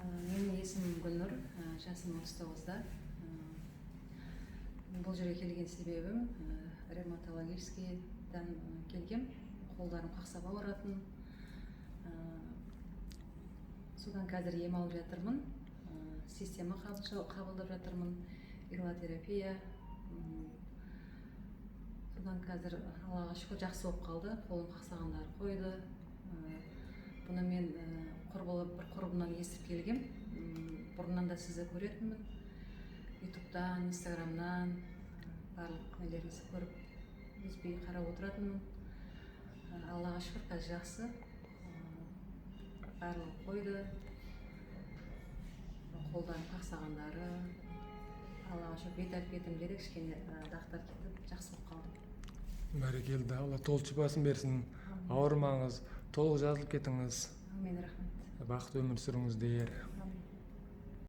Менің есімім Гүлнұр, жасым 39-да. Бұл жерге келген себебім ревматологическийдан келгем, қолдарым қақсап ауыратын. Содан қазір ем алып жатырмын, система қабылдап жатырмын, иглотерапия. Содан қазір Аллаға шүкір жақсы болып қалды, қолым қақсағандары қойды. Бұны мен бір құрбымнан естіп келгем. Бұрыннан да сізді көретінмін, ютубтан, инстаграмнан, барлық нелеріңізді көріп үзбей қарап отыратынмын. Аллаға шүкір қазір жақсы, барлығы қойды, қолдан қақсағандары. Аллаға шүкір бет әлпетімде де кішкене дақтар кетіп жақсы болып қалды. Бәрекелді, Алла толық шипасын берсін. Ауырмаңыз, толық жазылып кетіңіз. Әмин, рахмет. Бақытты өмір сүріңіздер. Әмин.